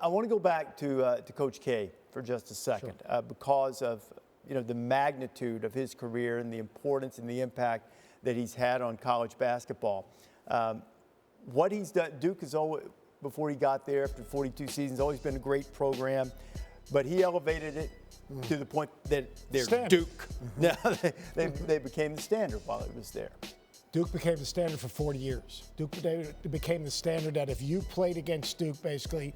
I want to go back to Coach K for just a second, because of the magnitude of his career and the importance and the impact that he's had on college basketball. What he's done, Duke has always, before he got there, after 42 seasons, always been a great program, but he elevated it to the point that they're standard. Duke. Now they became the standard while he was there. Duke became the standard for 40 years. Duke became the standard that if you played against Duke, basically,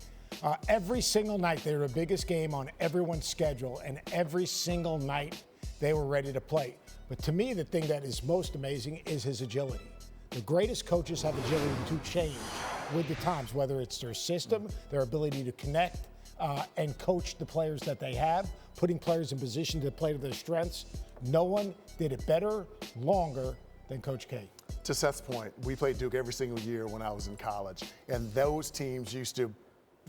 every single night they were the biggest game on everyone's schedule, and every single night they were ready to play. But to me, the thing that is most amazing is his agility. The greatest coaches have agility to change with the times, whether it's their system, their ability to connect, and coach the players that they have, putting players in position to play to their strengths. No one did it better, longer than Coach K. To Seth's point, we played Duke every single year when I was in college, and those teams used to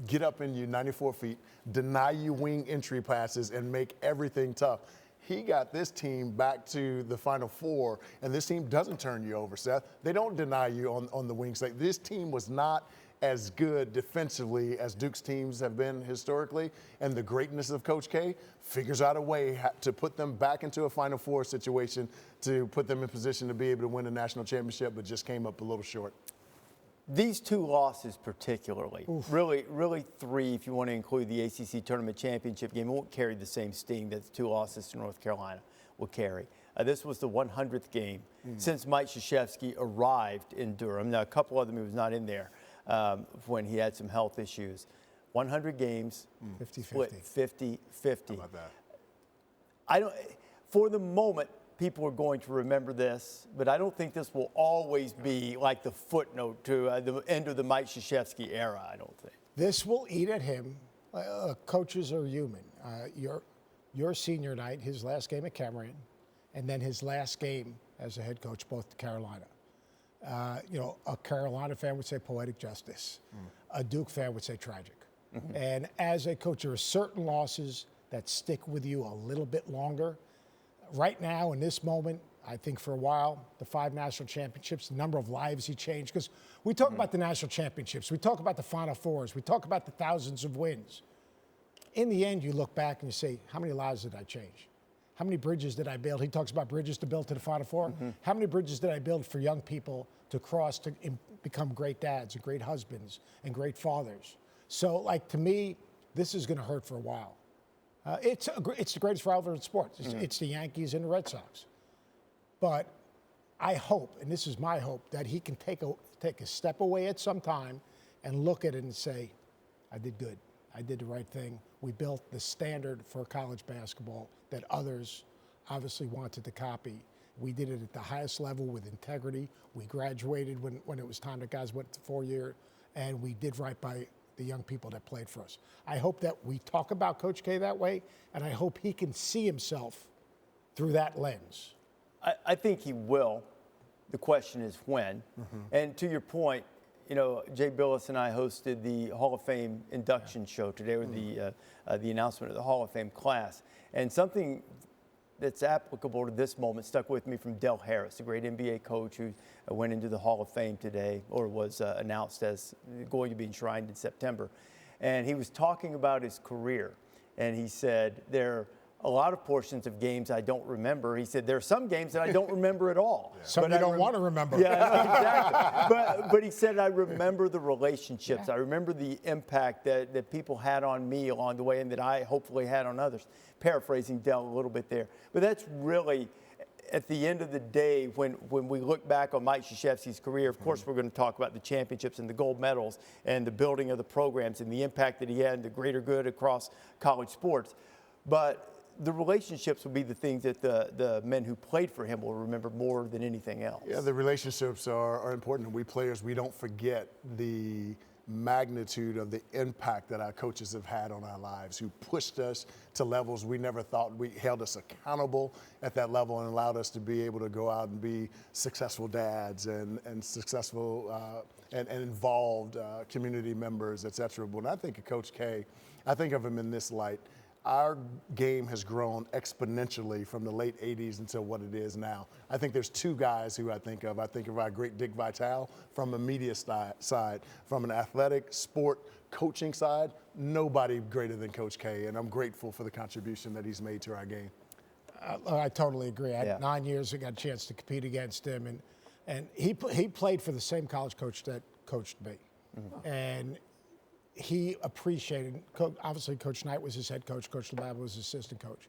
get up in you 94 feet, deny you wing entry passes, and make everything tough. He got this team back to the Final Four, and this team doesn't turn you over, Seth. They don't deny you on the wings. Like, this team was not as good defensively as Duke's teams have been historically, and the greatness of Coach K figures out a way to put them back into a Final Four situation, to put them in position to be able to win a national championship, but just came up a little short. These two losses particularly, really three if you want to include the ACC Tournament Championship game, won't carry the same sting that the two losses to North Carolina will carry. This was the 100th game since Mike Krzyzewski arrived in Durham. Now, a couple of them he was not in there when he had some health issues. 100 games, 50-50. How about that? For the moment, people are going to remember this, but I don't think this will always be like the footnote to the end of the Mike Krzyzewski era, I don't think. This will eat at him. Coaches are human. Your senior night, his last game at Cameron, and then his last game as a head coach, both to Carolina. A Carolina fan would say poetic justice. A Duke fan would say tragic. And as a coach, there are certain losses that stick with you a little bit longer. Right now, in this moment, I think for a while, the 5 national championships, the number of lives he changed, because we talk about the national championships, we talk about the Final Fours, we talk about the thousands of wins. In the end, you look back and you say, how many lives did I change? How many bridges did I build? He talks about bridges to build to the Final Four. How many bridges did I build for young people to cross to become great dads and great husbands and great fathers? So, to me, this is going to hurt for a while. It's the greatest rivalry in sports. It's the Yankees and the Red Sox. But I hope, and this is my hope, that he can take a step away at some time and look at it and say, I did good. I did the right thing. We built the standard for college basketball that others obviously wanted to copy. We did it at the highest level with integrity. We graduated when it was time. The guys went to 4-year, and we did right by the young people that played for us. I hope that we talk about Coach K that way, and I hope he can see himself through that lens. I think he will. The question is when. And to your point, Jay Billis and I hosted the Hall of Fame induction show today, with the announcement of the Hall of Fame class. And something that's applicable to this moment stuck with me from Del Harris, a great NBA coach who went into the Hall of Fame today, or was announced as going to be enshrined in September. And he was talking about his career. And he said, there are a lot of portions of games I don't remember. He said, there are some games that I don't remember at all. Some you don't want to remember. Yeah, exactly. But he said, I remember the relationships. I remember the impact that people had on me along the way, and that I hopefully had on others. Paraphrasing Del a little bit there. But that's really, at the end of the day, when we look back on Mike Krzyzewski's career, of course, we're going to talk about the championships and the gold medals and the building of the programs and the impact that he had and the greater good across college sports. But the relationships will be the things that the men who played for him will remember more than anything else. Yeah, the relationships are important. We players, we don't forget the magnitude of the impact that our coaches have had on our lives, who pushed us to levels we never thought. We held us accountable at that level and allowed us to be able to go out and be successful dads and successful and involved community members, et cetera. But when I think of Coach K, I think of him in this light. Our game has grown exponentially from the late 80s until what it is now. I think there's 2 guys who I think of. I think of our great Dick Vitale from a media side, from an athletic sport coaching side, nobody greater than Coach K, and I'm grateful for the contribution that he's made to our game. I totally agree. I had 9 years, I got a chance to compete against him, and he played for the same college coach that coached me. And he appreciated, obviously Coach Knight was his head coach, Coach Lababo was his assistant coach.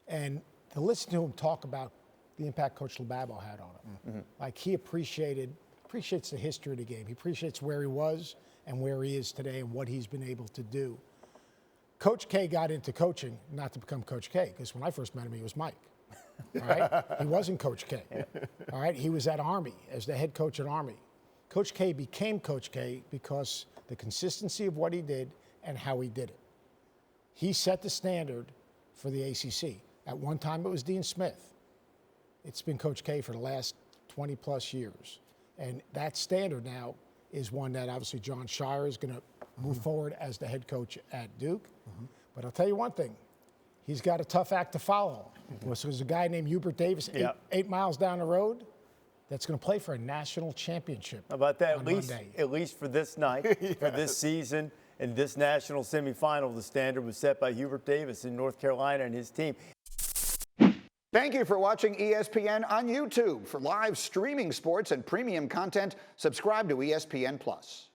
And to listen to him talk about the impact Coach Lababo had on him, like he appreciates the history of the game. He appreciates where he was and where he is today and what he's been able to do. Coach K got into coaching not to become Coach K, because when I first met him, he was Mike. All right? He wasn't Coach K. All right? He was at Army as the head coach at Army. Coach K became Coach K because the consistency of what he did and how he did it. He set the standard for the ACC. At one time, it was Dean Smith. It's been Coach K for the last 20 plus years. And that standard now is one that obviously John Shire is going to move forward as the head coach at Duke. But I'll tell you one thing, he's got a tough act to follow. So there's a guy named Rece Davis, 8 miles down the road, that's going to play for a national championship. How about that? Monday. At least for this night, for this season, and this national semifinal, the standard was set by Rece Davis in North Carolina and his team. Thank you for watching ESPN on YouTube. For live streaming sports and premium content, subscribe to ESPN+.